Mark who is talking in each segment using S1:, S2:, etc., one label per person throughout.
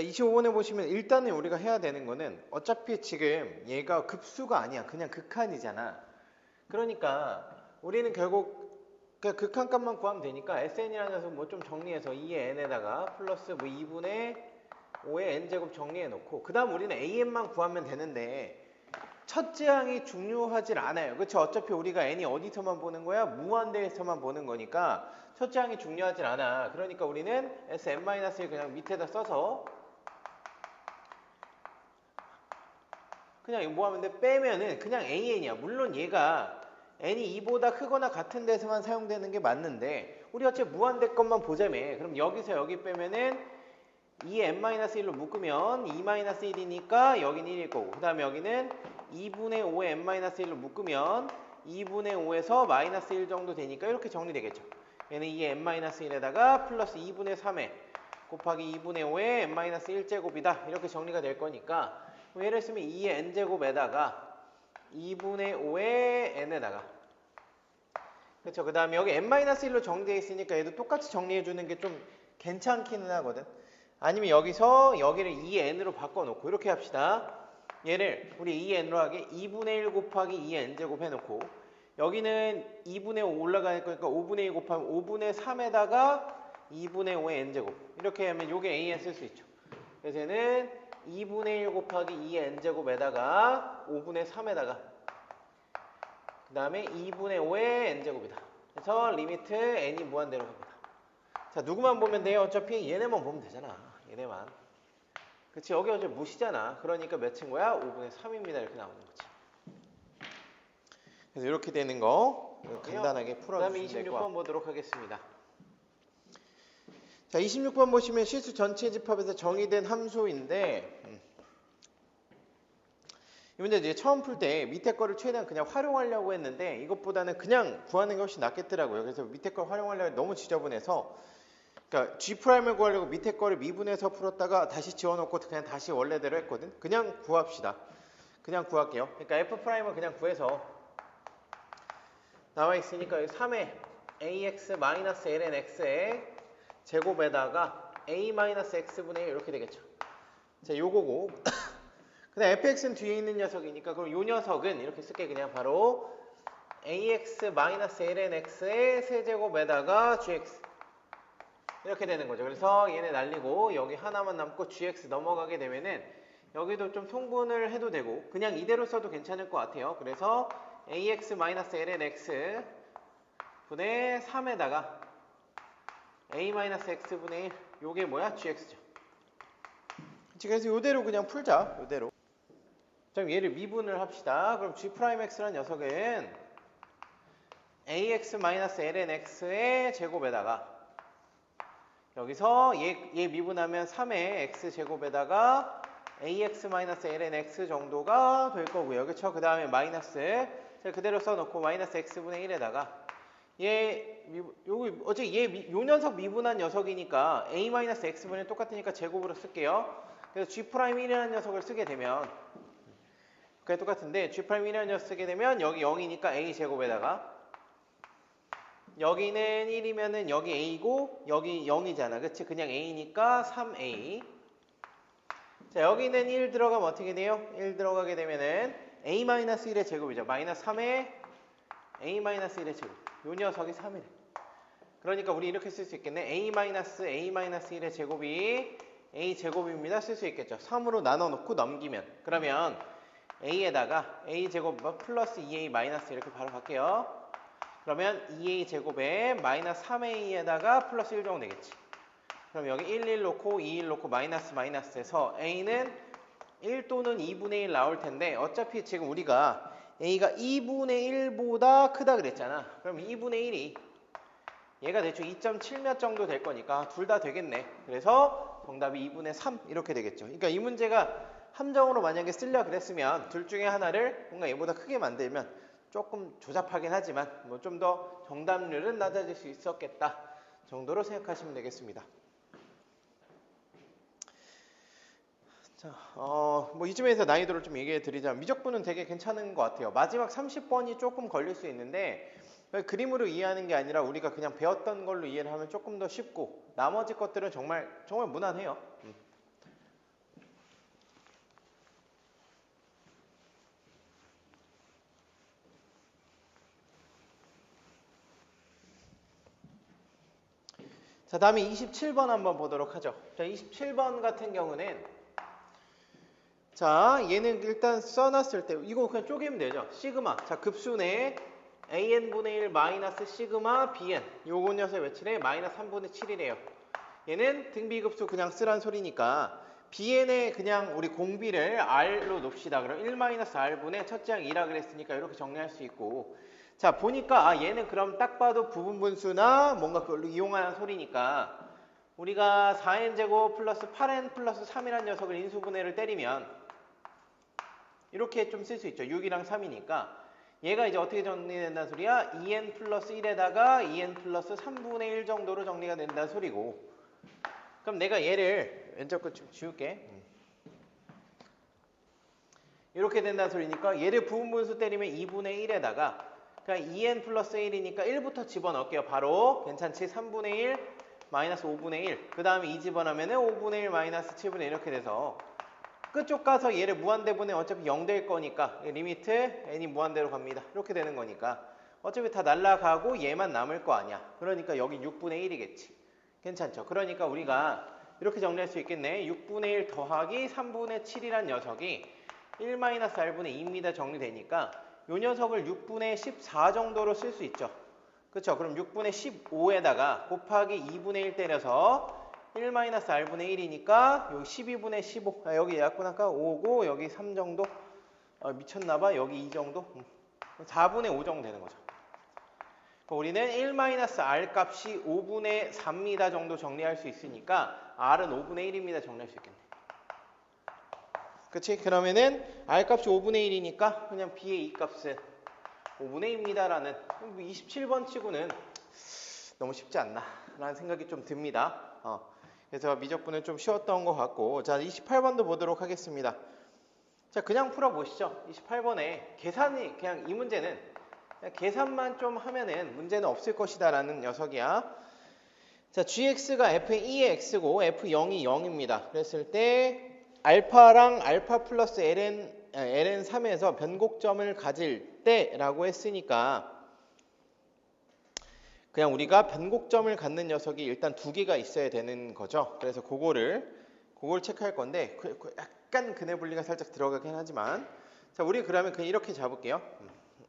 S1: 자, 25번에 보시면 일단은 우리가 해야 되는 거는 어차피 지금 얘가 급수가 아니야. 그냥 극한이잖아. 그러니까 우리는 결국 그냥 극한값만 구하면 되니까 SN이라는 녀석 뭐 좀 정리해서 2의 n에다가 플러스 뭐 2분의 5의 n제곱 정리해 놓고 그 다음 우리는 AN만 구하면 되는데 첫째 항이 중요하질 않아요. 그렇죠? 어차피 우리가 n이 어디서만 보는 거야? 무한대에서만 보는 거니까 첫째 항이 중요하질 않아. 그러니까 우리는 Sn-1 그냥 밑에다 써서 그냥 이거 뭐 하면 돼? 빼면은 그냥 AN이야. 물론 얘가 n이 2보다 크거나 같은 데서만 사용되는 게 맞는데 우리 어차피 무한대 것만 보자며. 그럼 여기서 여기 빼면은 2n-1로 묶으면 2-1이니까 여기는 1일 거고 그 다음에 여기는 2분의 5의 n-1로 묶으면 2분의 5에서 마이너스 1 정도 되니까 이렇게 정리되겠죠. 얘는 2의 n-1에다가 플러스 2분의 3에 곱하기 2분의 5의 n-1제곱이다. 이렇게 정리가 될 거니까 예를 들면 2의 n제곱에다가 2분의 5의 n에다가 그렇죠. 그 다음에 여기 n-1로 정리되어 있으니까 얘도 똑같이 정리해 주는 게 좀 괜찮기는 하거든. 아니면 여기서 여기를 2n으로 바꿔놓고 이렇게 합시다. 얘를 우리 2n으로 하게 2분의 1 곱하기 2n제곱 해놓고 여기는 2분의 5 올라가니까 5분의 1 곱하면 5분의 3에다가 2분의 5의 n제곱 이렇게 하면 요게 an 쓸 수 있죠. 그래서 얘는 2분의 1 곱하기 2n제곱에다가 5분의 3에다가 그 다음에 2분의 5의 n제곱이다. 그래서 리미트 n이 무한대로 갑니다. 자, 누구만 보면 돼요? 어차피 얘네만 보면 되잖아. 얘네만. 그치, 여기 어차피 무시잖아. 그러니까 몇인 거야? 5분의 3입니다. 이렇게 나오는 거지. 그래서 이렇게 되는 거 간단하게 풀어주시면 될 것 같고. 그 다음에 26번 보도록 하겠습니다. 자, 26번 보시면 실수 전체 집합에서 정의된 함수인데 이 문제 이제 처음 풀 때 밑에 거를 최대한 그냥 활용하려고 했는데 이것보다는 그냥 구하는 게 훨씬 낫겠더라고요. 그래서 밑에 걸 활용하려고 너무 지저분해서 그러니까 G'을 구하려고 밑에 거를 미분해서 풀었다가 다시 지워놓고 그냥 다시 원래대로 했거든. 그냥 구합시다. 그냥 구할게요. 그러니까 F'을 그냥 구해서 나와 있으니까 여기 3의 ax-ln x의 제곱에다가 a-x분의 1 이렇게 되겠죠. 자, 요거고 그 다음 fx는 뒤에 있는 녀석이니까 그럼 요 녀석은 이렇게 쓸게 그냥 바로 ax-ln x의 세제곱에다가 gx 이렇게 되는 거죠. 그래서 얘네 날리고 여기 하나만 남고 gx 넘어가게 되면은 여기도 좀 통분을 해도 되고 그냥 이대로 써도 괜찮을 것 같아요. 그래서 ax-ln x 분의 3에다가 a-x분의 1 요게 뭐야? gx죠. 그래서 요대로 그냥 풀자. 요대로. 그럼 얘를 미분을 합시다. 그럼 g'x라는 녀석은 ax-ln x의 제곱에다가 여기서 얘 미분하면 3의 x제곱에다가 ax-ln x 정도가 될 거고요. 그쵸? 그 다음에 마이너스 그대로 써놓고 마이너스 x분의 1에다가 요 녀석 미분한 녀석이니까 a-x분의 똑같으니까 제곱으로 쓸게요. 그래서 g'1이라는 녀석을 쓰게 되면 그게 똑같은데 g'1이라는 녀석 쓰게 되면 여기 0이니까 a제곱에다가 여기는 1이면은 여기 a고 여기 0이잖아. 그치? 그냥 a니까 3a. 자, 여기는 1 들어가면 어떻게 돼요? 1 들어가게 되면은 a-1의 제곱이죠. 마이너스 3의 a-1의 제곱. 요 녀석이 3이래. 그러니까 우리 이렇게 쓸 수 있겠네. a-1의 제곱이 a 제곱입니다. 쓸 수 있겠죠. 3으로 나눠놓고 넘기면. 그러면 a에다가 a 제곱 플러스 2a 마이너스 이렇게 바로 갈게요. 그러면 2a 제곱에 마이너스 3a에다가 플러스 1 정도 되겠지. 그럼 여기 1 놓고 2, 1 놓고 마이너스에서 a는 1 또는 2분의 1 나올 텐데 어차피 지금 우리가 a가 2분의 1보다 크다 그랬잖아. 그럼 2분의 1이 얘가 대충 2.7 몇 정도 될 거니까 둘 다 되겠네. 그래서 정답이 2분의 3 이렇게 되겠죠. 그러니까 이 문제가 함정으로 만약에 쓰려 그랬으면 둘 중에 하나를 뭔가 얘보다 크게 만들면 조금 조잡하긴 하지만 뭐 좀 더 정답률은 낮아질 수 있었겠다 정도로 생각하시면 되겠습니다. 자, 뭐 이쯤에서 난이도를 좀 얘기해 드리자면 미적분은 되게 괜찮은 것 같아요. 마지막 30번이 조금 걸릴 수 있는데 그림으로 이해하는 게 아니라 우리가 그냥 배웠던 걸로 이해를 하면 조금 더 쉽고 나머지 것들은 정말 무난해요. 자, 다음에 27번 한번 보도록 하죠. 자, 27번 같은 경우는 자, 얘는 일단 써놨을 때 이거 그냥 쪼개면 되죠. 시그마. 자, 급수내 AN분의 1 마이너스 시그마 BN. 요거 녀석 며칠에 마이너스 3분의 7이래요. 얘는 등비급수 그냥 쓰란 소리니까 BN에 그냥 우리 공비를 R로 놓읍시다. 그럼 1-R분의 첫째 항 2라 그랬으니까 이렇게 정리할 수 있고 자, 보니까 얘는 그럼 딱 봐도 부분분수나 뭔가 그걸로 이용하는 소리니까 우리가 4n제곱 플러스 8n 플러스 3이라는 녀석을 인수분해를 때리면 이렇게 좀 쓸 수 있죠. 6이랑 3이니까 얘가 이제 어떻게 정리된다는 소리야? 2n 플러스 1에다가 2n 플러스 3분의 1 정도로 정리가 된다는 소리고 그럼 내가 얘를 왼쪽 거 좀 지울게. 이렇게 된다는 소리니까 얘를 부분분수 때리면 2분의 1에다가 그러니까 2n 플러스 1이니까 1부터 집어넣을게요. 바로 괜찮지? 3분의 1 마이너스 5분의 1 그 다음에 2 집어넣으면 5분의 1 마이너스 7분의 1 이렇게 돼서 끝쪽 가서 얘를 무한대분해 어차피 0 될 거니까 리미트 n이 무한대로 갑니다. 이렇게 되는 거니까 어차피 다 날라가고 얘만 남을 거 아니야. 그러니까 여기 6분의 1이겠지. 괜찮죠? 그러니까 우리가 이렇게 정리할 수 있겠네. 6분의 1 더하기 3분의 7이란 녀석이 1-R분의 2입니다. 정리되니까 이 녀석을 6분의 14 정도로 쓸 수 있죠. 그쵸? 그럼 6분의 15에다가 곱하기 2분의 1 때려서 1-R분의 1이니까 여기 12분의 15 여기 약분 아까 5고 여기 3 정도 미쳤나봐. 여기 2 정도 4분의 5 정도 되는 거죠. 우리는 1-R 값이 5분의 3m 정도 정리할 수 있으니까 R은 5분의 1입니다. 정리할 수 있겠네. 그치? 그러면은 R 값이 5분의 1이니까 그냥 B의 이 값은 5분의 1입니다. 라는 27번 치고는 너무 쉽지 않나 라는 생각이 좀 듭니다. 그래서 미적분은 좀 쉬웠던 것 같고 자 28번도 보도록 하겠습니다. 자 그냥 풀어보시죠. 28번에 계산이 그냥 이 문제는 계산만 좀 하면은 문제는 없을 것이다 라는 녀석이야. 자 gx가 f2의 x고 f0이 0입니다. 그랬을 때 알파랑 알파 플러스 ln3에서 변곡점을 가질 때 라고 했으니까 그냥 우리가 변곡점을 갖는 녀석이 일단 두 개가 있어야 되는 거죠. 그래서 그걸 체크할 건데 약간 근해 분리가 살짝 들어가긴 하지만 자 우리 그러면 그냥 이렇게 잡을게요.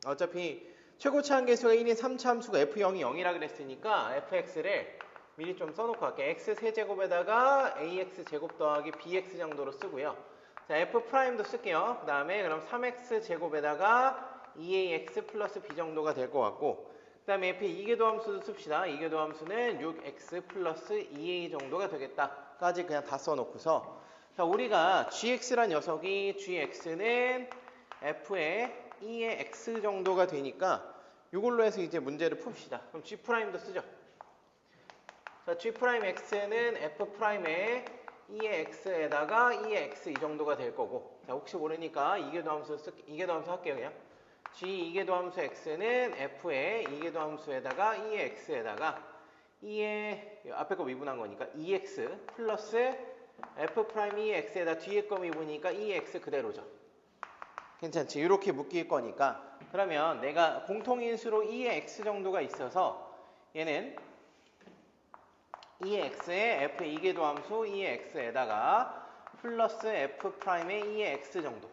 S1: 어차피 최고차 한계수가 1인 3차 함수가 f0이 0이라 그랬으니까 fx를 미리 좀 써놓고 갈게요. x 세제곱에다가 ax 제곱 더하기 bx 정도로 쓰고요. 자 f'도 쓸게요. 그 다음에 그럼 3x 제곱에다가 2ax 플러스 b 정도가 될 것 같고 그 다음에 f 이계도 함수도 씁시다. 이계도 함수는 6x 플러스 2a 정도가 되겠다까지 그냥 다 써놓고서 자 우리가 gx란 녀석이 gx는 f의 2의 x 정도가 되니까 이걸로 해서 이제 문제를 풉시다. 그럼 g'도 쓰죠. 자 g'x는 f'의 2의 x에다가 2의 x 이 정도가 될 거고 자 혹시 모르니까 이계도 함수 할게요. 그냥 g 이계도 함수 x는 f의 이계도 함수에다가 2의 x에다가 2의 앞에 거 미분한 거니까 2x 플러스 f' 2의 x에다 뒤에 거 미분이니까 2의 x 그대로죠. 괜찮지? 이렇게 묶일 거니까 그러면 내가 공통인수로 2의 x 정도가 있어서 얘는 2의 x에 f 이계도 함수 2의 x에다가 플러스 f'의 2의 x 정도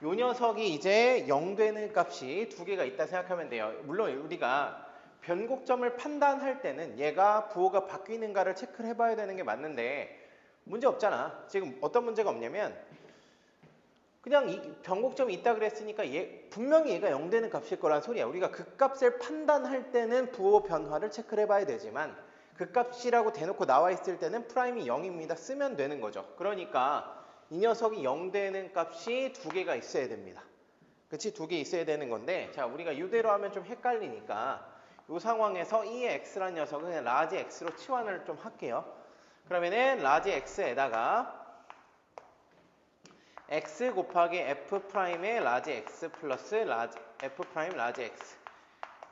S1: 요 녀석이 이제 0 되는 값이 두 개가 있다 생각하면 돼요. 물론 우리가 변곡점을 판단할 때는 얘가 부호가 바뀌는가를 체크를 해봐야 되는 게 맞는데 문제 없잖아. 지금 어떤 문제가 없냐면 그냥 이 변곡점이 있다 그랬으니까 분명히 얘가 0 되는 값일 거란 소리야. 우리가 그 값을 판단할 때는 부호 변화를 체크를 해봐야 되지만 그 값이라고 대놓고 나와 있을 때는 프라임이 0입니다. 쓰면 되는 거죠. 그러니까 이 녀석이 0 되는 값이 두 개가 있어야 됩니다. 그치? 두 개 있어야 되는 건데 자 우리가 이대로 하면 좀 헷갈리니까 이 상황에서 의 x라는 녀석은 그냥 라지 x로 치환을 좀 할게요. 그러면은 라지 x에다가 x 곱하기 f'의 라지 x 플러스 f' 라지 x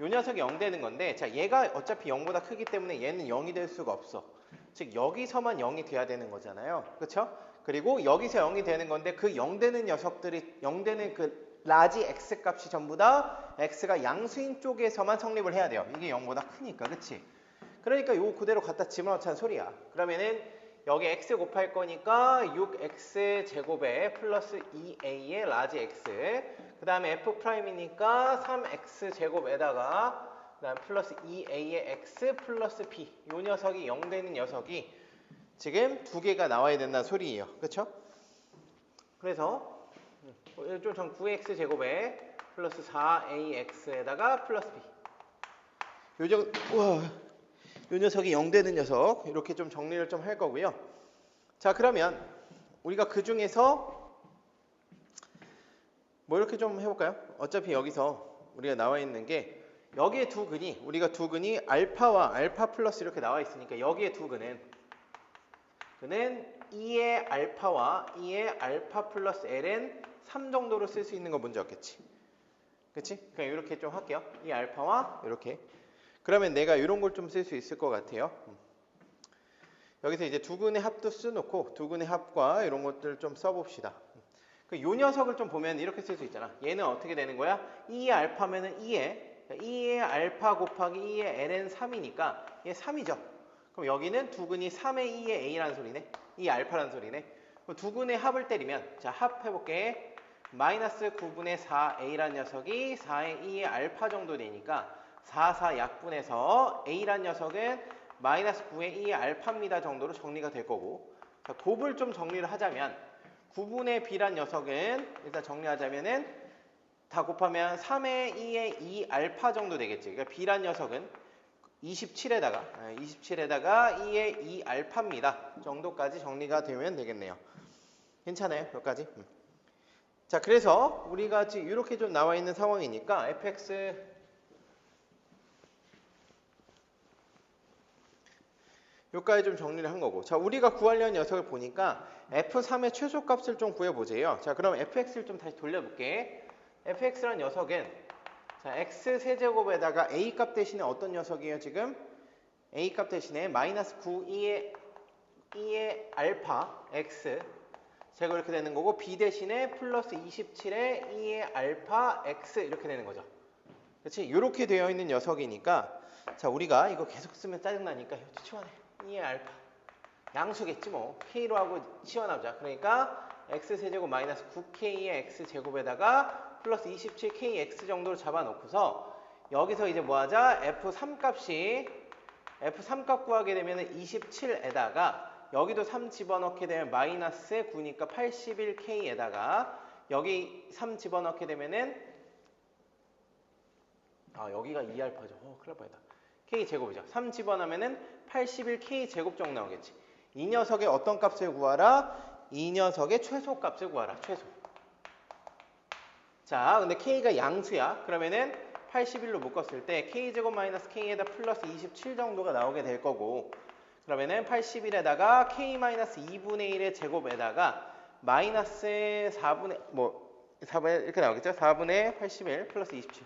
S1: 이 녀석이 0 되는 건데 자 얘가 어차피 0보다 크기 때문에 얘는 0이 될 수가 없어. 즉 여기서만 0이 돼야 되는 거잖아요. 그렇죠? 그리고 여기서 0이 되는 건데 그 0 되는 녀석들이 0 되는 그 라지 x 값이 전부 다 x가 양수인 쪽에서만 성립을 해야 돼요. 이게 0보다 크니까. 그치? 그러니까 요 그대로 갖다 집어넣자는 소리야. 그러면은 여기 x 곱할 거니까 6x 제곱에 플러스 2a의 라지 x, 그 다음에 f'이니까 3x 제곱에다가 그 다음 플러스 2a의 x 플러스 b, 요 녀석이 0 되는 녀석이 지금 두 개가 나와야 된다는 소리예요. 그쵸? 그래서 좀 전 9x 제곱에 플러스 4ax에다가 플러스 b, 요 녀석이 0 되는 녀석, 이렇게 좀 정리를 좀 할 거고요. 자, 그러면 우리가 그 중에서 뭐 이렇게 좀 해볼까요? 어차피 여기서 우리가 나와 있는 게 여기에 두 근이, 우리가 두 근이 알파와 알파 플러스 이렇게 나와 있으니까 여기에 두 근은 2의 알파와 2의 알파 플러스 ln 3 정도로 쓸 수 있는 거 문제 없겠지. 그치? 그냥 이렇게 좀 할게요. 이 알파와 이렇게. 그러면 내가 이런 걸 좀 쓸 수 있을 것 같아요. 여기서 이제 두 근의 합도 써놓고 두 근의 합과 이런 것들 좀 써봅시다. 요 녀석을 좀 보면 이렇게 쓸 수 있잖아. 얘는 어떻게 되는 거야? 2의 알파면은 2의 알파 곱하기 2의 ln 3이니까 얘 3이죠. 그럼 여기는 두 근이 3의 2의 a라는 소리네. 2 알파라는 소리네. 그럼 두 근의 합을 때리면, 자, 합해볼게. 마이너스 9분의 4a라는 녀석이 4의 2의 알파 정도 되니까 4, 4 약분해서 a라는 녀석은 마이너스 9의 2의 알파입니다 정도로 정리가 될 거고, 자, 곱을 좀 정리를 하자면 9분의 b란 녀석은 일단 정리하자면은 다 곱하면 3의 2의 2 알파 정도 되겠지. 그러니까 b란 녀석은 27에다가 2의 2 알파입니다 정도까지 정리가 되면 되겠네요. 괜찮아요? 여기까지? 자, 그래서 우리가 지금 이렇게 좀 나와 있는 상황이니까 fx 여기까지 좀 정리를 한 거고, 자, 우리가 구하려는 녀석을 보니까 f3의 최소값을 좀 구해보세요. 자, 그럼 fx를 좀 다시 돌려볼게. fx라는 녀석은, 자, x 세제곱에다가 a 값 대신에 어떤 녀석이에요 지금? a 값 대신에 마이너스 9 2의 알파 x 제곱 이렇게 되는 거고, b 대신에 플러스 27의 2의 알파 x 이렇게 되는 거죠. 그렇지? 이렇게 되어 있는 녀석이니까, 자, 우리가 이거 계속 쓰면 짜증나니까 치환해. 2의 알파 양수겠지 뭐. k로 하고 치환하자. 그러니까 x세제곱 마이너스 9k의 x제곱에다가 플러스 27kx 정도로 잡아놓고서 여기서 이제 뭐 하자? f3 값 구하게 되면 27에다가 여기도 3 집어넣게 되면 마이너스 9니까 81k에다가 여기 3 집어넣게 되면은 여기가 2알파죠. 큰일 날 뻔했다. k제곱이죠. 3 집어넣으면은 81k 제곱 정도 나오겠지. 이 녀석의 어떤 값을 구하라? 이 녀석의 최소값을 구하라. 최소. 자, 근데 k가 양수야. 그러면은 81로 묶었을 때 k제곱 마이너스 k에다 플러스 27 정도가 나오게 될 거고, 그러면은 81에다가 k 마이너스 2분의 1의 제곱에다가 마이너스 4분의 이렇게 나오겠죠? 4분의 81 플러스 27.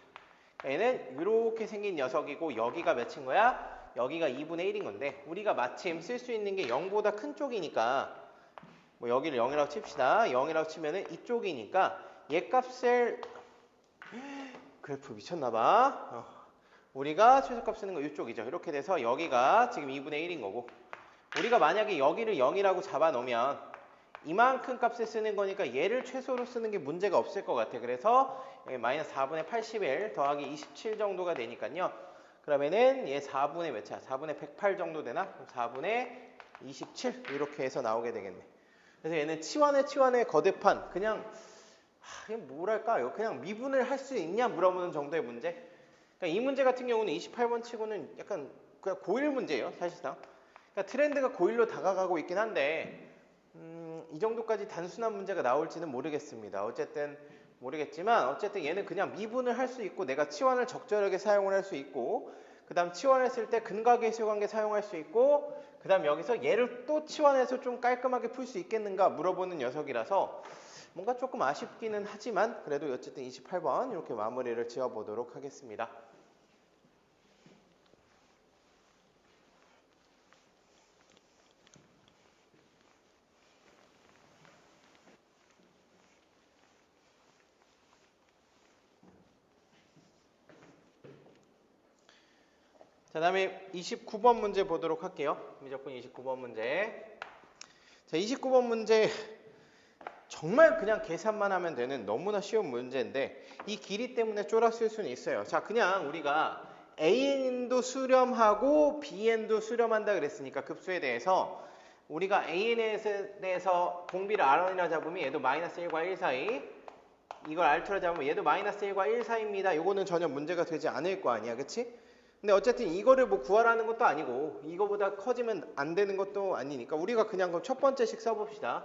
S1: 얘는 이렇게 생긴 녀석이고, 여기가 몇인 거야? 여기가 2분의 1인 건데, 우리가 마침 쓸 수 있는 게 0보다 큰 쪽이니까, 뭐 여기를 0이라고 칩시다. 0이라고 치면은 이쪽이니까 얘 값을, 그래프 미쳤나봐. 우리가 최소값 쓰는 거 이쪽이죠. 이렇게 돼서 여기가 지금 2분의 1인 거고, 우리가 만약에 여기를 0이라고 잡아 놓으면 이만큼 값을 쓰는 거니까 얘를 최소로 쓰는 게 문제가 없을 것 같아. 그래서 여기 마이너스 4분의 81 더하기 27 정도가 되니까요. 그러면은 얘 4분의 몇이야? 4분의 108 정도 되나? 4분의 27 이렇게 해서 나오게 되겠네. 그래서 얘는 치환의 거듭한, 그냥 뭐랄까요? 그냥 미분을 할 수 있냐 물어보는 정도의 문제. 그러니까 이 문제 같은 경우는 28번 치고는 약간 그냥 고1 문제예요, 사실상. 그러니까 트렌드가 고1로 다가가고 있긴 한데, 이 정도까지 단순한 문제가 나올지는 모르겠습니다. 어쨌든 얘는 그냥 미분을 할 수 있고, 내가 치환을 적절하게 사용을 할 수 있고, 그 다음 치환했을 때 근각계수관계 사용할 수 있고, 그 다음 여기서 얘를 또 치환해서 좀 깔끔하게 풀 수 있겠는가 물어보는 녀석이라서 뭔가 조금 아쉽기는 하지만, 그래도 어쨌든 28번 이렇게 마무리를 지어보도록 하겠습니다. 자, 다음에 29번 문제 보도록 할게요. 미적분 29번 문제. 자, 29번 문제 정말 그냥 계산만 하면 되는 너무나 쉬운 문제인데 이 길이 때문에 쫄았을 수는 있어요. 자, 그냥 우리가 AN도 수렴하고 BN도 수렴한다 그랬으니까 급수에 대해서 우리가 AN에 대해서 공비를 R1이라 잡으면 얘도 마이너스 1과 1 사이, 이걸 R2라 잡으면 얘도 마이너스 1과 1 사이입니다. 이거는 전혀 문제가 되지 않을 거 아니야, 그치? 근데 어쨌든 이거를 뭐 구하라는 것도 아니고 이거보다 커지면 안 되는 것도 아니니까 우리가 그냥 그럼 첫 번째씩 써봅시다.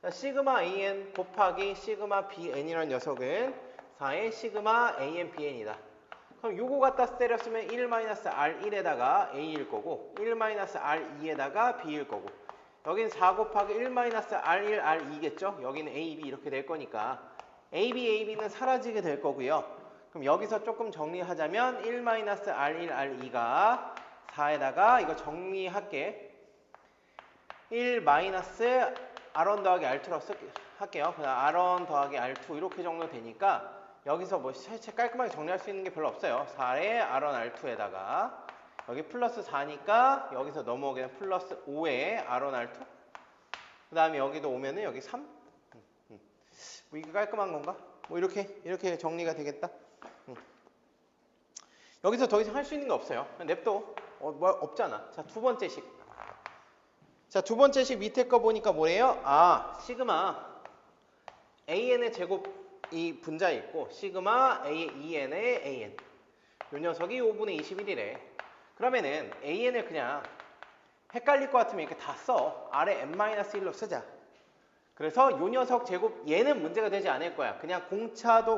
S1: 자, 시그마 AN 곱하기 시그마 BN이라는 녀석은 4의 시그마 AN BN이다. 그럼 요거 갖다 때렸으면 1-R1에다가 A일 거고 1-R2에다가 B일 거고 여긴 4 곱하기 1-R1, R2겠죠? 여기는 A, B 이렇게 될 거니까 AB, AB는 사라지게 될 거고요. 그럼 여기서 조금 정리하자면 1-R1, R2가 4에다가 이거 정리할게. 1-R1 더하기 R2라고 할게요. 그냥 R1 더하기 R2 이렇게 정도 되니까 여기서 뭐 실체 깔끔하게 정리할 수 있는 게 별로 없어요. 4에 R1, R2에다가 여기 플러스 4니까 여기서 넘어오게 되면 플러스 5에 R1, R2 그 다음에 여기도 오면은 여기 3 뭐 이게 깔끔한 건가? 뭐 이렇게 정리가 되겠다. 여기서 더 이상 할 수 있는 게 없어요. 냅둬. 뭐 없잖아. 자, 두 번째식. 자, 두 번째식 밑에 거 보니까 뭐래요? 아, 시그마 AN의 제곱이 분자에 있고 시그마 EN의 AN 요 녀석이 5분의 21이래. 그러면은 AN을 그냥 헷갈릴 것 같으면 이렇게 다 써. 아래 n-1로 쓰자. 그래서 요 녀석 제곱 얘는 문제가 되지 않을 거야. 그냥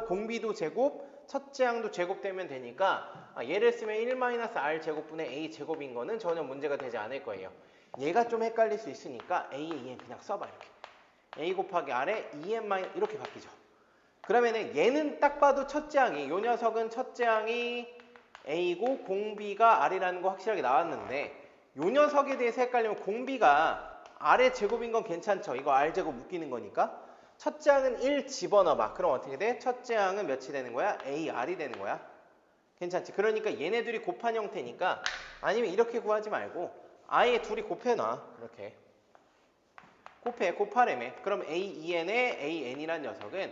S1: 공비도 제곱 첫째 항도 제곱되면 되니까 얘를 쓰면 1-R 제곱분의 A 제곱인 거는 전혀 문제가 되지 않을 거예요. 얘가 좀 헷갈릴 수 있으니까 A에 2n 그냥 써봐 이렇게. A 곱하기 R에 2n- 이렇게 바뀌죠. 그러면은 얘는 딱 봐도 첫째 항이 요 녀석은 첫째 항이 A고 공비가 R이라는 거 확실하게 나왔는데 요 녀석에 대해서 헷갈리면 공비가 R의 제곱인 건 괜찮죠. 이거 R제곱 묶이는 거니까. 첫째 항은 1 집어넣어봐. 그럼 어떻게 돼? 첫째 항은 몇이 되는 거야? AR이 되는 거야. 괜찮지? 그러니까 얘네들이 곱한 형태니까 아니면 이렇게 구하지 말고 아예 둘이 곱해놔. 이렇게. 곱하래매. 그럼 AEN의 AN이란 녀석은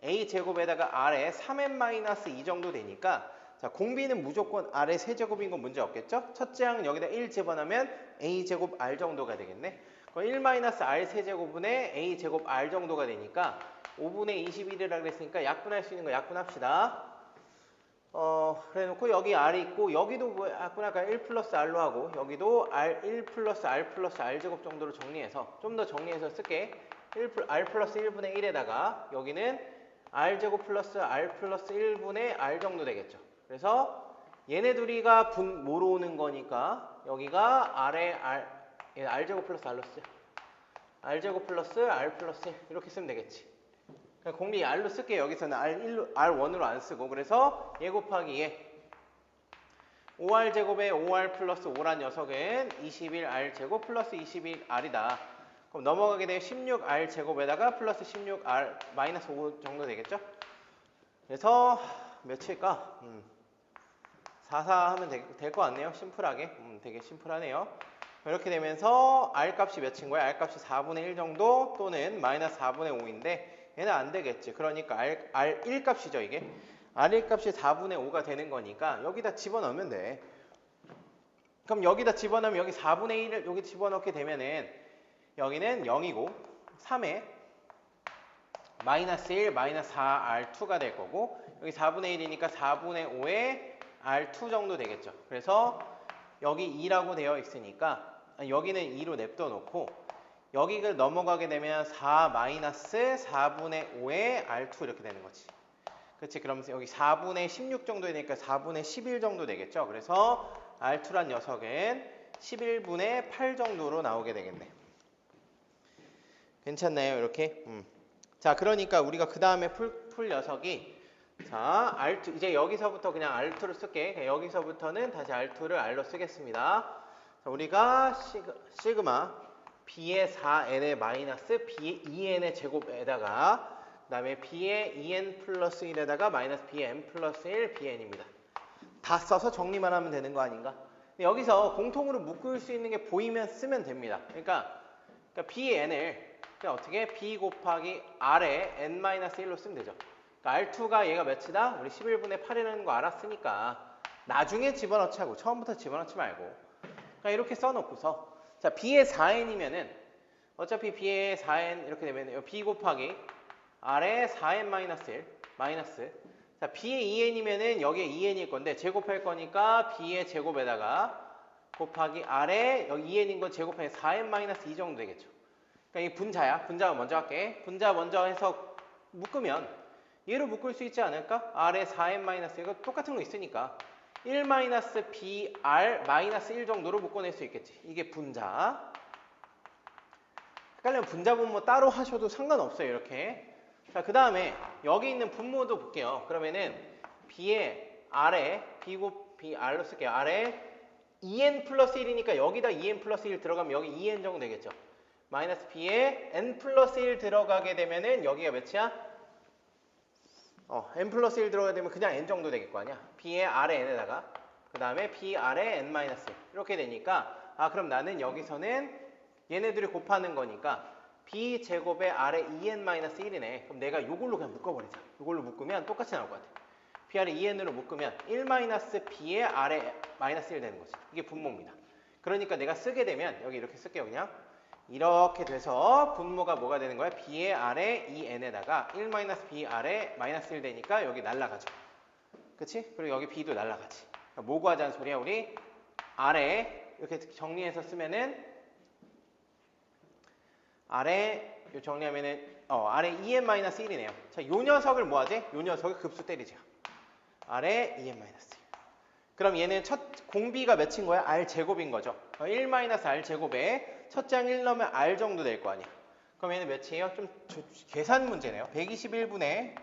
S1: A제곱에다가 R에 3n-2 정도 되니까 자, 공비는 무조건 R의 세제곱인 건 문제 없겠죠? 첫째 항은 여기다 1 집어넣으면 A제곱 R 정도가 되겠네. 그럼 1-R 세제곱분의 A제곱 R 정도가 되니까 5분의 21이라고 그랬으니까 약분할 수 있는 거 약분합시다. 그래 놓고 여기 R이 있고 여기도 뭐 약분할까 1 플러스 R로 하고 여기도 R1 플러스 R 플러스 R 제곱 정도로 정리해서 좀 더 정리해서 쓸게. R 플러스 1분의 1에다가 여기는 R 제곱 플러스 R 플러스 1분의 R 정도 되겠죠. 그래서 얘네 둘이가 뭐로 오는 거니까 여기가 R에 R 제곱 플러스 R로 쓰자. R 제곱 플러스 R 플러스 1 이렇게 쓰면 되겠지. 공비 R로 쓸게. 여기서는 R1으로 안 쓰고 그래서 얘 곱하기 얘 5R 제곱에 5R 플러스 5란 녀석은 21R 제곱 플러스 21R이다. 그럼 넘어가게 되면 16R 제곱에다가 플러스 16R 마이너스 5 정도 되겠죠? 그래서 몇일까? 44 하면 될 것 같네요. 심플하게. 되게 심플하네요. 이렇게 되면서 R 값이 몇인 거야? R 값이 4분의 1 정도 또는 마이너스 4분의 5인데 얘는 안 되겠지. 그러니까 R1 값이죠, 이게. R1 값이 4분의 5가 되는 거니까 여기다 집어넣으면 돼. 그럼 여기다 집어넣으면 여기 4분의 1을 여기 집어넣게 되면은 여기는 0이고 3에 마이너스 1, 마이너스 4R2가 될 거고 여기 4분의 1이니까 4분의 5에 R2 정도 되겠죠. 그래서 여기 2라고 되어 있으니까 여기는 2로 냅둬 놓고 여기를 넘어가게 되면 4 마이너스 4분의 5에 R2 이렇게 되는 거지. 그렇지? 그러면서 여기 4분의 16 정도 되니까 4분의 11 정도 되겠죠. 그래서 R2란 녀석은 11분의 8 정도로 나오게 되겠네. 괜찮나요? 이렇게? 자, 그러니까 우리가 그 다음에 풀 녀석이 자, R2 이제 여기서부터 그냥 R2를 쓸게. 여기서부터는 다시 R2를 R로 쓰겠습니다. 자, 우리가 시그마 B의 4n의 마이너스 B의 2n의 제곱에다가 그 다음에 B의 2n 플러스 1에다가 마이너스 B의 n 플러스 1 Bn입니다. 다 써서 정리만 하면 되는 거 아닌가? 여기서 공통으로 묶을 수 있는 게 보이면 쓰면 됩니다. 그러니까 bn을 그냥 어떻게 b 곱하기 r에 n-1로 쓰면 되죠. 그러니까 R2가 얘가 몇이다? 우리 11분의 8이라는 거 알았으니까 나중에 집어넣지 하고 처음부터 집어넣지 말고 그러니까 이렇게 써놓고서 자 b의 4n이면은 어차피 b의 4n 이렇게 되면 b 곱하기 r에 4n-1 마이너스 자 b의 2n이면은 여기에 2n일 건데 제곱할 거니까 b의 제곱에다가 곱하기 r에 여기 2n인 건 제곱하면 4n-2 정도 되겠죠. 그러니까 이 분자야. 분자 먼저 할게. 분자 먼저 해서 묶으면 얘로 묶을 수 있지 않을까? r에 4n- 이거 똑같은 거 있으니까 1-br-1 정도로 묶어낼 수 있겠지. 이게 분자. 헷갈리면 분자 분모 따로 하셔도 상관없어요. 이렇게. 자, 그 다음에 여기 있는 분모도 볼게요. 그러면은 b의 r에 br로 쓸게요. r에 2n 플러스 1이니까 여기다 2n 플러스 1 들어가면 여기 2n 정도 되겠죠. 마이너스 b에 n 플러스 1 들어가게 되면은 여기가 몇이야? n 플러스 1 들어가게 되면 그냥 n 정도 되겠 거 아니야. b의 r에 n에다가 그 다음에 b r에 n 마이너스 1 이렇게 되니까 그럼 나는 여기서는 얘네들이 곱하는 거니까 b 제곱에 r에 2n 마이너스 1이네. 그럼 내가 요걸로 그냥 묶어버리자. 요걸로 묶으면 똑같이 나올 것 같아. b r에 2n으로 묶으면 1 마이너스 b의 r에 마이너스 1 되는 거지. 이게 분모입니다. 그러니까 내가 쓰게 되면 여기 이렇게 쓸게요. 그냥 이렇게 돼서 분모가 뭐가 되는 거야? b의 r에 2n에다가 1 마이너스 b r에 마이너스 1 되니까 여기 날라가죠. 그치? 그리고 여기 b도 날라가지. 그러니까 뭐 구하자는 소리야? 우리 r에 이렇게 정리해서 쓰면은 r에 정리하면은 r에 2n 마이너스 1이네요. 자, 요 녀석을 뭐 하지? 요 녀석을 급수 때리죠. r에 2n 마이너스 1. 그럼 얘는 첫 공비가 몇인 거야? r 제곱인 거죠. 1 마이너스 r 제곱에 첫째 항 1 넣으면 r 정도 될 거 아니야. 그럼 얘는 몇이에요? 좀 계산 문제네요. 121분의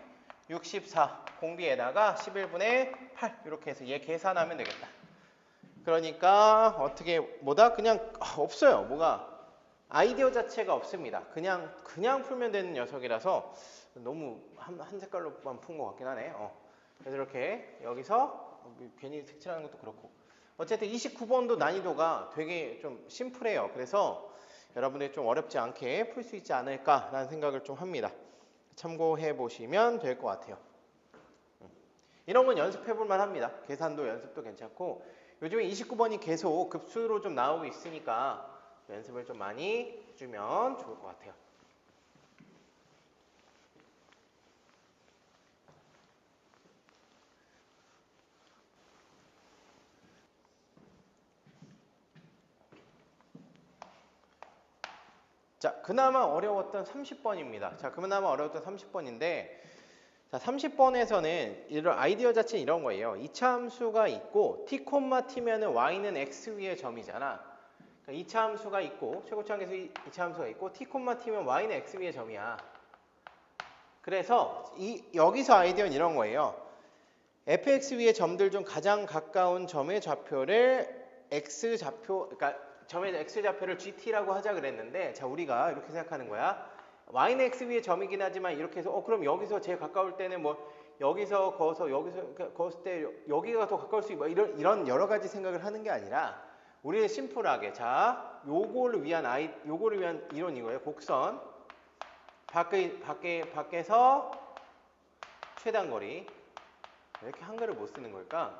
S1: 64 공비에다가 11분의 8 이렇게 해서 얘 계산하면 되겠다. 그러니까 어떻게 뭐다? 그냥 없어요. 뭐가 아이디어 자체가 없습니다. 그냥 풀면 되는 녀석이라서 너무 한 색깔로만 푼 것 같긴 하네. 그래서 이렇게 여기서 괜히 색칠하는 것도 그렇고 어쨌든 29번도 난이도가 되게 좀 심플해요. 그래서 여러분들이 좀 어렵지 않게 풀 수 있지 않을까라는 생각을 좀 합니다. 참고해 보시면 될 것 같아요. 이런 건 연습해 볼만 합니다. 계산도 연습도 괜찮고 요즘에 29번이 계속 급수로 좀 나오고 있으니까 연습을 좀 많이 해주면 좋을 것 같아요. 자, 그나마 어려웠던 30번입니다. 자, 그나마 어려웠던 30번인데 자, 30번에서는 이런 아이디어 자체는 이런 거예요. 이차 함수가 있고 t, t면은 y는 x 위의 점이잖아. 그러니까 이차 함수가 있고 최고차항에서 이차 함수가 있고 t, t면 y는 x 위의 점이야. 그래서 여기서 아이디어는 이런 거예요. fx 위의 점들 중 가장 가까운 점의 좌표를 x 좌표, 그러니까 점의 x 좌표를 gt라고 하자 그랬는데 자 우리가 이렇게 생각하는 거야. y는 x 위의 점이긴 하지만 이렇게 해서 그럼 여기서 제일 가까울 때는 뭐 여기서 거서 여기서 거었을 때 여기가 더 가까울 수 있고 이런 여러 가지 생각을 하는 게 아니라 우리는 심플하게 자 요거를 위한 이론 이거예요. 곡선 밖에서 최단 거리 왜 이렇게 한글을 못 쓰는 걸까?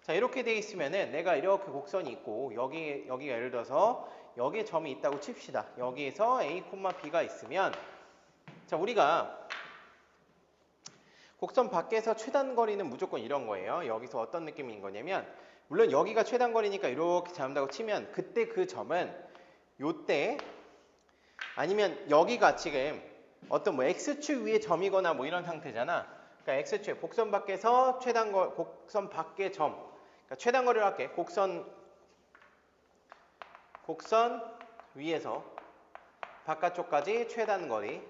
S1: 자 이렇게 돼 있으면은 내가 이렇게 곡선이 있고 여기가 예를 들어서 여기에 점이 있다고 칩시다. 여기에서 A, B가 있으면 자 우리가 곡선 밖에서 최단 거리는 무조건 이런 거예요. 여기서 어떤 느낌인 거냐면 물론 여기가 최단 거리니까 이렇게 잡는다고 치면 그때 그 점은 요때 아니면 여기가 지금 어떤 뭐 X축 위에 점이거나 뭐 이런 상태잖아. 그러니까 X축 곡선 밖에서 곡선 밖의 점. 그러니까 최단 거리를 할게. 곡선 위에서 바깥쪽까지 최단 거리.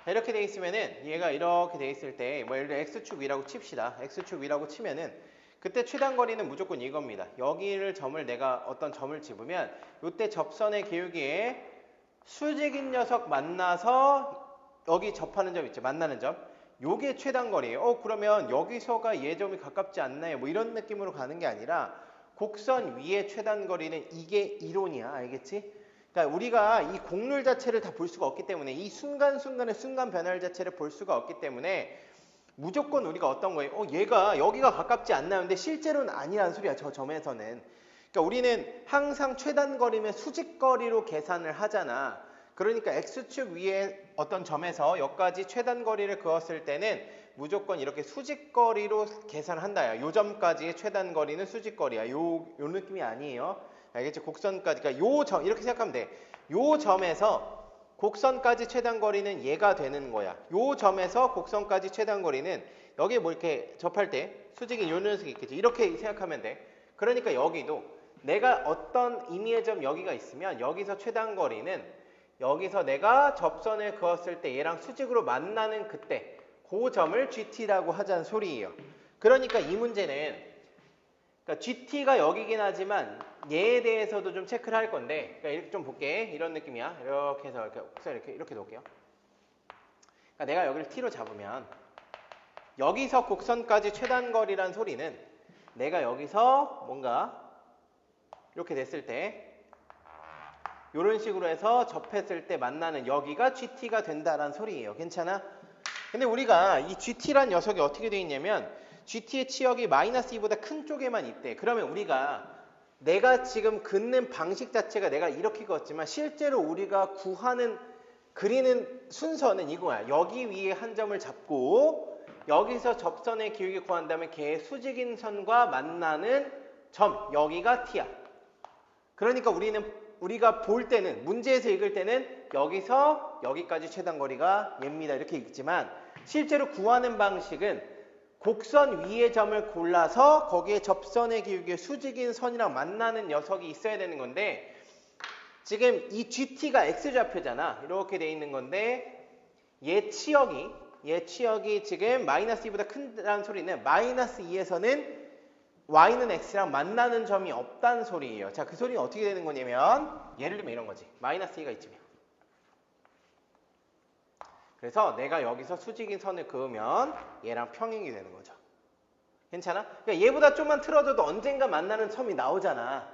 S1: 이렇게 돼 있으면은 얘가 이렇게 돼 있을 때 뭐 예를 들어 X축 위라고 칩시다. X축 위라고 치면은 그때 최단 거리는 무조건 이겁니다. 여기를 점을 내가 어떤 점을 집으면 이때 접선의 기울기에 수직인 녀석 만나서 여기 접하는 점 있죠. 만나는 점. 요게 최단거리예요. 그러면 여기서가 얘 점이 가깝지 않나요? 뭐 이런 느낌으로 가는 게 아니라 곡선 위의 최단거리는 이게 이론이야. 알겠지? 그러니까 우리가 이 곡률 자체를 다 볼 수가 없기 때문에 이 순간순간의 순간 변화를 자체를 볼 수가 없기 때문에 무조건 우리가 어떤 거예요? 얘가 여기가 가깝지 않나요? 근데 실제로는 아니라는 소리야. 저 점에서는. 그러니까 우리는 항상 최단거리면 수직거리로 계산을 하잖아. 그러니까 X축 위에 어떤 점에서 여기까지 최단거리를 그었을 때는 무조건 이렇게 수직거리로 계산을 한다. 요 점까지의 최단거리는 수직거리야. 요 느낌이 아니에요. 알겠지? 곡선까지. 그러니까 요 점, 이렇게 생각하면 돼. 요 점에서 곡선까지 최단거리는 얘가 되는 거야. 요 점에서 곡선까지 최단거리는 여기에 뭐 이렇게 접할 때 수직인 요 녀석이 있겠지. 이렇게 생각하면 돼. 그러니까 여기도 내가 어떤 임의의 점 여기가 있으면 여기서 최단거리는 여기서 내가 접선을 그었을 때 얘랑 수직으로 만나는 그때 그 점을 GT라고 하자는 소리예요. 그러니까 이 문제는 그러니까 GT가 여기긴 하지만 얘에 대해서도 좀 체크를 할 건데 그러니까 이렇게 좀 볼게. 이런 느낌이야. 이렇게 해서 이렇게 놓을게요. 그러니까 내가 여기를 T로 잡으면 여기서 곡선까지 최단거리란 소리는 내가 여기서 뭔가 이렇게 됐을 때 이런 식으로 해서 접했을 때 만나는 여기가 GT가 된다라는 소리예요. 괜찮아? 근데 우리가 이 GT란 녀석이 어떻게 되어 있냐면 GT의 치역이 마이너스 2보다 큰 쪽에만 있대. 그러면 우리가 내가 지금 긋는 방식 자체가 내가 이렇게 그었지만 실제로 우리가 그리는 순서는 이거야. 여기 위에 한 점을 잡고 여기서 접선의 기울기 구한 다음에 걔의 수직인 선과 만나는 점, 여기가 T야. 그러니까 우리가 볼 때는 문제에서 읽을 때는 여기서 여기까지 최단거리가 얘입니다. 이렇게 읽지만 실제로 구하는 방식은 곡선 위의 점을 골라서 거기에 접선의 기울기의 수직인 선이랑 만나는 녀석이 있어야 되는 건데 지금 이 GT가 X좌표잖아. 이렇게 돼 있는 건데 얘 치역이 지금 마이너스 2보다 큰다는 소리는 마이너스 2에서는 Y는 X랑 만나는 점이 없다는 소리예요. 자, 그 소리는 어떻게 되는 거냐면 예를 들면 이런 거지. 마이너스 2가 있지면 그래서 내가 여기서 수직인 선을 그으면 얘랑 평행이 되는 거죠. 괜찮아? 그러니까 얘보다 좀만 틀어줘도 언젠가 만나는 점이 나오잖아.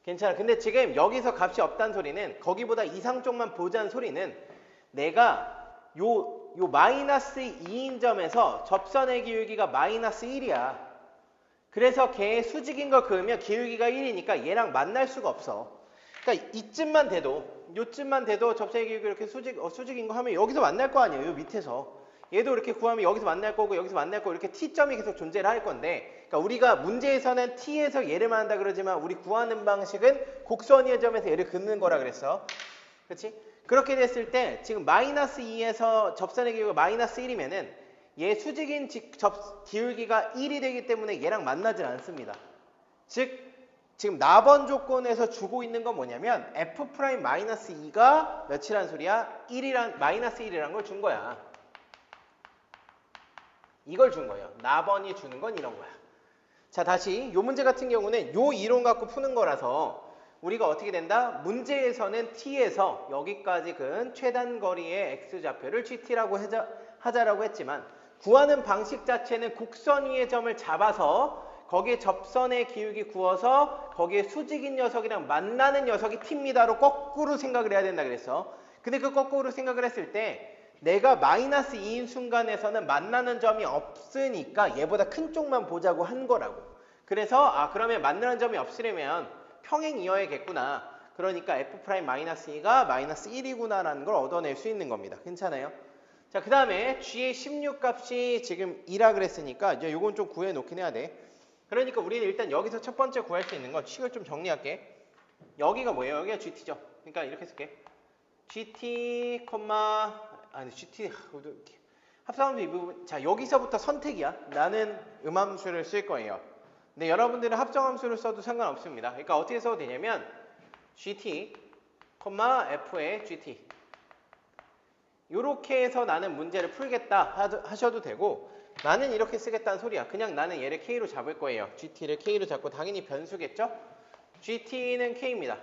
S1: 괜찮아? 근데 지금 여기서 값이 없다는 소리는 거기보다 이상 쪽만 보자는 소리는 내가 요 마이너스 2인 점에서 접선의 기울기가 마이너스 1이야. 그래서 걔의 수직인 걸 그으면 기울기가 1이니까 얘랑 만날 수가 없어. 그러니까 이쯤만 돼도 접선의 기울기 이렇게 수직인 거 하면 여기서 만날 거 아니에요. 요 밑에서. 얘도 이렇게 구하면 여기서 만날 거고 여기서 만날 거고 이렇게 T점이 계속 존재를 할 건데 그러니까 우리가 문제에서는 T에서 얘를 말한다 그러지만 우리 구하는 방식은 곡선의 점에서 얘를 긋는 거라 그랬어. 그렇지? 그렇게 됐을 때 지금 마이너스 2에서 접선의 기울기가 마이너스 1이면은 얘 수직인 기울기가 1이 되기 때문에 얘랑 만나질 않습니다. 즉 지금 나번 조건에서 주고 있는 건 뭐냐면 F'-2가 몇이란 소리야? 마이너스 1이란 걸 준 거야. 이걸 준 거예요. 나번이 주는 건 이런 거야. 자, 다시 요 문제 같은 경우는 요 이론 갖고 푸는 거라서 우리가 어떻게 된다? 문제에서는 T에서 여기까지 근 최단거리의 X좌표를 GT라고 하자라고 했지만 구하는 방식 자체는 곡선 위의 점을 잡아서 거기에 접선의 기울기 구워서 거기에 수직인 녀석이랑 만나는 녀석이 T입니다로 거꾸로 생각을 해야 된다 그랬어. 근데 그 거꾸로 생각을 했을 때 내가 마이너스 2인 순간에서는 만나는 점이 없으니까 얘보다 큰 쪽만 보자고 한 거라고. 그래서 그러면 만나는 점이 없으려면 평행이어야겠구나. 그러니까 F'-2가 마이너스 1이구나 라는 걸 얻어낼 수 있는 겁니다. 괜찮아요? 자, 그 다음에 G의 16 값이 지금 2라 그랬으니까 이제 요건 좀 구해 놓긴 해야 돼. 그러니까 우리는 일단 여기서 첫 번째 구할 수 있는 건 식을 좀 정리할게. 여기가 뭐예요? 여기가 GT죠. 그러니까 이렇게 쓸게. GT, GT 합성함수 이 부분. 자, 여기서부터 선택이야. 나는 음함수를 쓸 거예요. 근데 여러분들은 합성함수를 써도 상관없습니다. 그러니까 어떻게 써도 되냐면 GT, F의 GT 이렇게 해서 나는 문제를 풀겠다 하셔도 되고 나는 이렇게 쓰겠다는 소리야. 그냥 나는 얘를 K로 잡을 거예요. GT를 K로 잡고 당연히 변수겠죠? GT는 K입니다.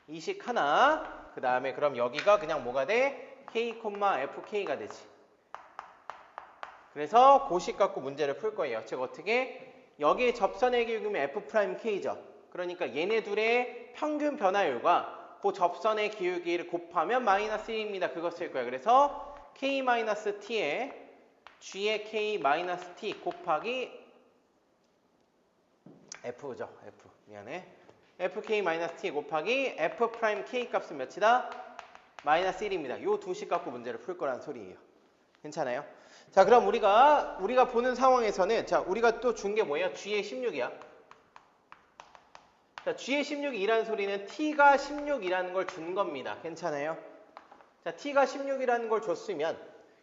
S1: 이식 하나. 그 다음에 그럼 여기가 그냥 뭐가 돼? K, FK가 되지. 그래서 고식 갖고 문제를 풀 거예요. 즉 어떻게 여기에 접선의 기울기면 F'K죠. 그러니까 얘네 둘의 평균 변화율과 그 접선의 기울기를 곱하면 마이너스 1입니다. 그거 쓸 거예요. 그래서 K-T에 G의 K-T 곱하기 F죠. F. 미안해. FK-T 곱하기 F'K 값은 몇이다? 마이너스 1입니다. 요 두 식 갖고 문제를 풀 거란 소리예요. 괜찮아요? 자, 그럼 우리가 보는 상황에서는 자, 우리가 또 준 게 뭐예요? G의 16이야. 자, G의 16이라는 소리는 T가 16이라는 걸 준 겁니다. 괜찮아요? 자, T가 16이라는 걸 줬으면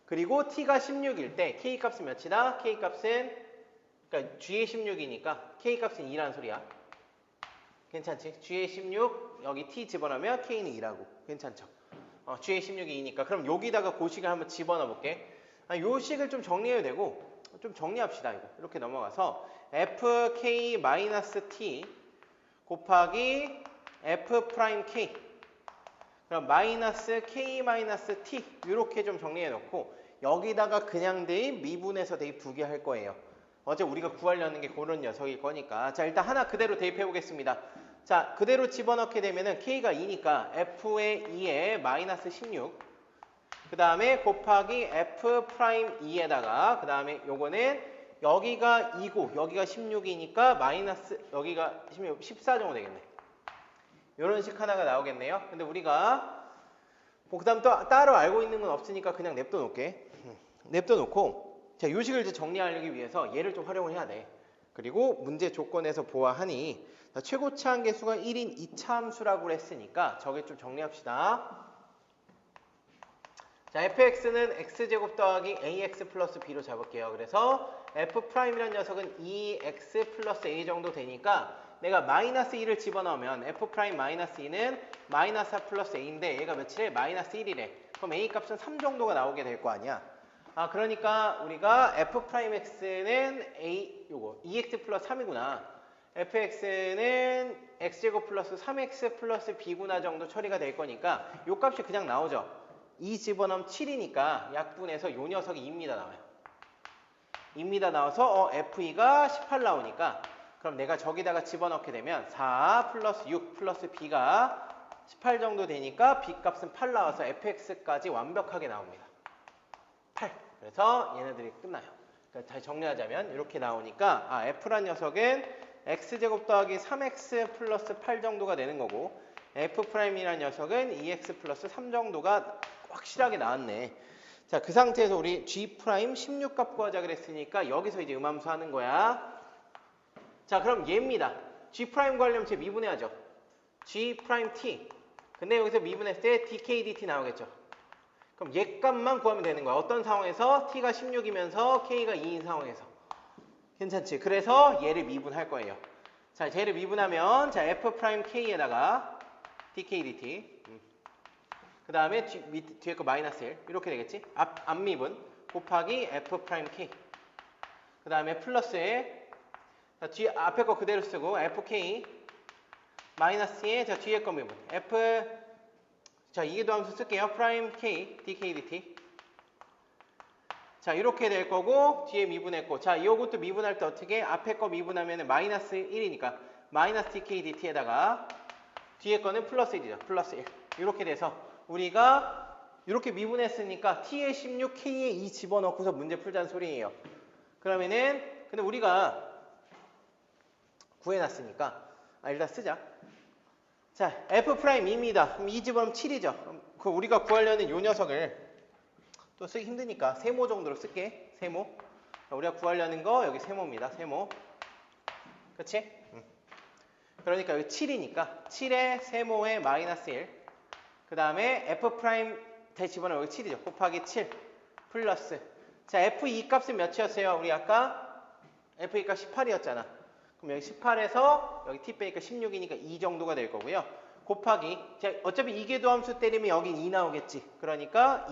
S1: 그리고 T가 16일 때 K 값은 몇이다? K 값은 그러니까 G의 16이니까 K 값은 2라는 소리야. 괜찮지? G의 16 여기 T 집어넣으면 K는 2라고. 괜찮죠? G의 16이 2니까 그럼 여기다가 고식을 한번 집어넣어 볼게. 요 식을 좀 정리해도 되고 좀 정리합시다. 이거 이렇게 넘어가서 Fk-T 곱하기 F'K 그럼 마이너스 K-T 이렇게 좀 정리해 놓고 여기다가 그냥 대입, 미분해서 대입 두 개 할 거예요. 어제 우리가 구하려는 게 그런 녀석일 거니까. 자, 일단 하나 그대로 대입해 보겠습니다. 자, 그대로 집어넣게 되면은 K가 2니까 F의 2에 마이너스 16. 그 다음에 곱하기 F'E에다가 그 다음에 요거는 여기가 2고 여기가 16이니까 마이너스 여기가 16, 14 정도 되겠네. 요런 식 하나가 나오겠네요. 근데 우리가 그 다음 또 따로 알고 있는 건 없으니까 그냥 냅둬 놓을게. 냅둬 놓고 자, 요 식을 이제 정리하기 위해서 얘를 좀 활용을 해야 돼. 그리고 문제 조건에서 보아하니 자, 최고차 한계수가 1인 2차 함수라고 했으니까 저게 좀 정리합시다. 자, fx는 x제곱 더하기 ax 플러스 b로 잡을게요. 그래서 f'이라는 녀석은 2x 플러스 a 정도 되니까 내가 마이너스 2를 집어넣으면 f' 마이너스 2는 마이너스 4 플러스 a인데 얘가 며칠에 마이너스 1이래. 그럼 a 값은 3 정도가 나오게 될 거 아니야. 그러니까 우리가 f'x는 요거 2x 플러스 3이구나. fx는 x제곱 플러스 3x 플러스 b구나 정도 처리가 될 거니까 요 값이 그냥 나오죠. 2 집어넣으면 7이니까 약분해서 요 녀석이 2입니다 나와요. 2입니다 나와서 FE가 18 나오니까 그럼 내가 저기다가 집어넣게 되면 4 플러스 6 플러스 B가 18 정도 되니까 B 값은 8 나와서 FX까지 완벽하게 나옵니다. 8. 그래서 얘네들이 끝나요. 그러니까 다시 정리하자면 이렇게 나오니까 F란 녀석은 X제곱 더하기 3X 플러스 8 정도가 되는 거고 F'이라는 녀석은 2X 플러스 3 정도가 확실하게 나왔네. 자, 그 상태에서 우리 G' 16값 구하자 그랬으니까 여기서 이제 음함수 하는 거야. 자, 그럼 얘입니다. G' 구하려면 제 미분해야죠. G' T. 근데 여기서 미분했을 때 DK, DT 나오겠죠. 그럼 얘 값만 구하면 되는 거야. 어떤 상황에서? T가 16이면서 K가 2인 상황에서. 괜찮지? 그래서 얘를 미분할 거예요. 자, 얘를 미분하면 자, F'K에다가 DK, DT. 그 다음에 뒤에 거 마이너스 1 이렇게 되겠지? 앞미분 곱하기 F'K 그 다음에 플러스에 자, 뒤에 앞에 거 그대로 쓰고 FK 마이너스에 자, 뒤에 거 미분 자, 이게도 함수 쓸게요. 프라임 K DK DT 자, 이렇게 될 거고 뒤에 미분했고 자, 이것도 미분할 때 어떻게 앞에 거 미분하면 마이너스 1이니까 마이너스 DK DT에다가 뒤에 거는 플러스 1이죠. 플러스 1 이렇게 돼서 우리가 이렇게 미분했으니까 T에 16, K에 2 집어넣고서 문제 풀자는 소리예요. 그러면은 근데 우리가 구해놨으니까 일단 쓰자. 자, F'입니다. 그럼 2 집어넣으면 7이죠. 그 우리가 구하려는 요 녀석을 또 쓰기 힘드니까 세모 정도로 쓸게. 세모. 우리가 구하려는 거 여기 세모입니다. 세모. 그치? 그러니까 여기 7이니까 7에 세모에 마이너스 1 그 다음에 F' 다시 집어넣으면 여기 7이죠. 곱하기 7 플러스 자, F2 값은 몇이었어요? 우리 아까 F2 값 18이었잖아. 그럼 여기 18에서 여기 T 빼니까 16이니까 2 정도가 될 거고요. 곱하기 자, 어차피 이계도함수 때리면 여긴 2 나오겠지. 그러니까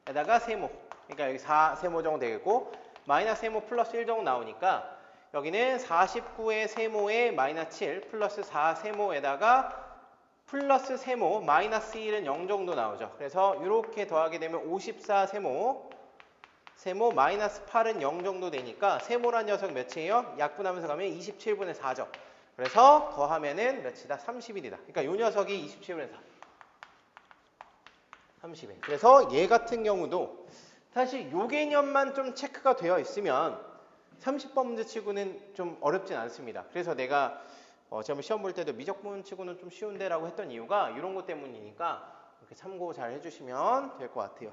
S1: 2에다가 세모 그러니까 여기 4 세모 정도 되겠고 마이너스 세모 플러스 1 정도 나오니까 여기는 49의 세모에 마이너스 7 플러스 4 세모에다가 플러스 세모 마이너스 1은 0 정도 나오죠. 그래서 이렇게 더하게 되면 54 세모 세모 마이너스 8은 0 정도 되니까 세모란 녀석 몇이에요? 약분하면서 가면 27분의 4죠. 그래서 더하면은 몇이다? 30일이다. 그러니까 이 녀석이 27분의 4. 30일. 그래서 얘 같은 경우도 사실 요 개념만 좀 체크가 되어 있으면 30번 문제 치고는 좀 어렵진 않습니다. 그래서 내가 저번 시험 볼 때도 미적분 치고는 좀 쉬운데라고 했던 이유가 이런 것 때문이니까 이렇게 참고 잘 해주시면 될 것 같아요.